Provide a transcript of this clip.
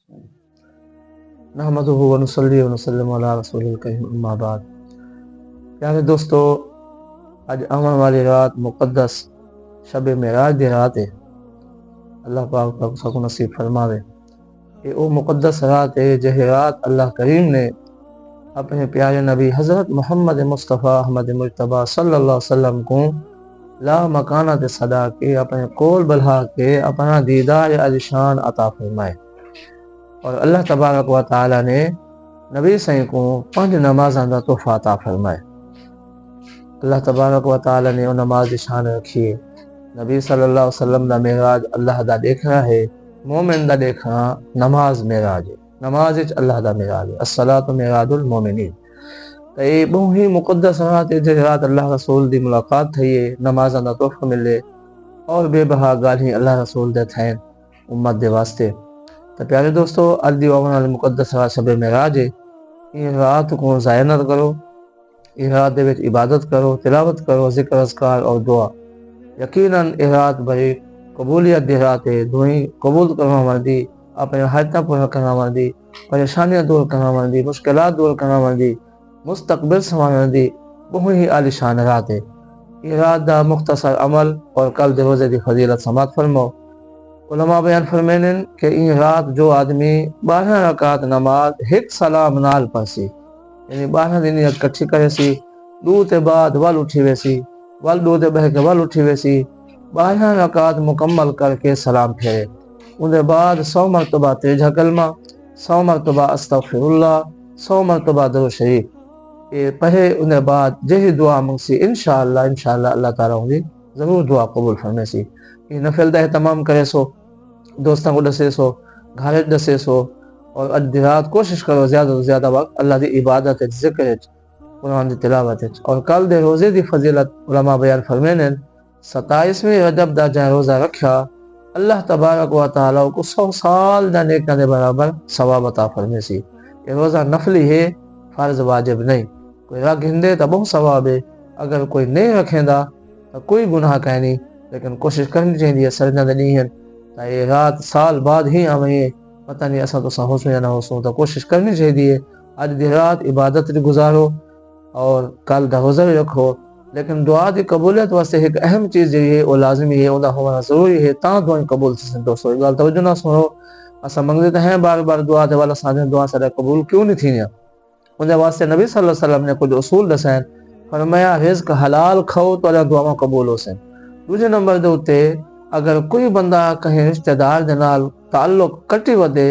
نحمدہ و نصلی و نسلم علی رسول الکریم اما بعد۔ پیارے دوستو، آج امن والی رات مقدس شب معراج دی رات ہے۔ اللہ پاک سب کو نصیب فرماوے۔ یہ وہ مقدس رات ہے جہ رات اللہ کریم نے اپنے پیارے نبی حضرت محمد مصطفیٰ احمد مجتبیٰ صلی اللہ علیہ وسلم کو لا مکانت صدا کے اپنے قول بلہا کے اپنا دیدار علیشان عطا فرمائے، اور اللہ تبارک و تعالی نے نبی صحیح کو 5 نمازاں دا تحفہ عطا فرمائے۔ اللہ تبارک و تعالی نے وہ نماز دی شان رکھی ہے۔ نبی صلی اللہ علیہ وسلم دا معراج اللہ دا دیکھنا ہے، مومن دا دیکھنا نماز معراج ہے، نماز اللہ دا معراج ہے۔ الصلاۃ معراج المومنین۔ یہ بہت ہی مقدس رات ہے جس رات اللہ رسول دی ملاقات تھی ہے، نمازاں دا تحفہ ملے اور بے بہا گالیں اللہ رسول دے تھین امت دے واسطے۔ تو پیارے دوستو، اج دی آون والی مقدس رات شب معراج ہے۔ یہ رات کو ضائع نہ کرو، یہ رات دے وچ عبادت کرو، تلاوت کرو، ذکر اذکار اور دعا۔ یقیناً یہ رات بڑی قبولیت دی رات ہے، دعائیں قبول کرنا والی، اپنے حاجتاں پورا کرنا والی، پریشانیاں دور کرنا والی، مشکلات دور کرنا والی، مستقبل سنوارنے والی بہت ہی عالی شان رات ہے۔ یہ رات دا مختصر عمل اور کل دے روزے دی فضیلت سماعت فرماؤ۔ علماء بیان فرمائیں کہ این رات جو آدمی 12 رکعت نماز ایک سلام نال پڑھسی، یعنی 12 دن کٹھی کرے سی، دو تے بعد ول اٹھی ویسی، ول دو تے بہ کے ول اٹھی ویسی، 12 رکعت مکمل کر کے سلام پھیرے، ان دے بعد 100 مرتبہ تیجہ کلمہ، 100 مرتبہ استغفر اللہ، 100 مرتبہ درود شریف یہ پڑھے، ان دے بعد جہی دعا منگسی انشاءاللہ اللہ تعالیٰ ہوگی ضرور دعا قبول فرمے سی۔ یہ نفل دا اہتمام کرے سو، دوستاں کو دسے سو، گھر دسے سو، اور اج رات کوشش کرو زیادہ تو زیادہ وقت اللہ دی عبادت ذکر قرآن دی تلاوت۔ اور کل دے روزے دی فضیلت علماء بیان فرمائیں 27ویں رجب دا جہاں روزہ رکھا، اللہ تبارک و تعالیٰ کو 100 سال دا نیکیاں دے برابر ثواب عطا فرمے سی۔ یہ روزہ نفلی ہے، فرض واجب نہیں۔ کوئی رکھ ہندے تو بہت ثواب ہے، اگر کوئی نہیں رکھیں دا تو کوئی گناہ کہیں نہیں، لیکن کوشش کرنی چاہیے سرجن دے نہیں ہے۔ یہ رات سال بعد ہی آئیں، پتہ نہیں ایسا تو سا ہو سو یا نہ ہو سو، تو کوشش کرنی چاہیے آج دی رات عبادت بھی گزارو اور کل دا روزہ بھی رکھو۔ لیکن دعا دی قبولیت واسطے ایک اہم چیز یہ ہے، وہ لازمی ہے، وہ ہونا ضروری ہے، تاں دعائیں قبول سے دوستو یہ گل توجہ نہ سنو۔ اسا منگتے تو ہیں بار بار دعا دے والا ساجن دعا سارے قبول کیوں نہیں تھیاں؟ ان دے واسطے نبی صلی اللہ علیہ وسلم نے کچھ اصول دسائیں، فرمایا رزق حلال کھاؤ تو اللہ دعا قبول ہو سن۔ دوسرے نمبر دے اتے اگر کوئی بندہ کہیں رشتہ دار دے نال تعلق کٹی ودے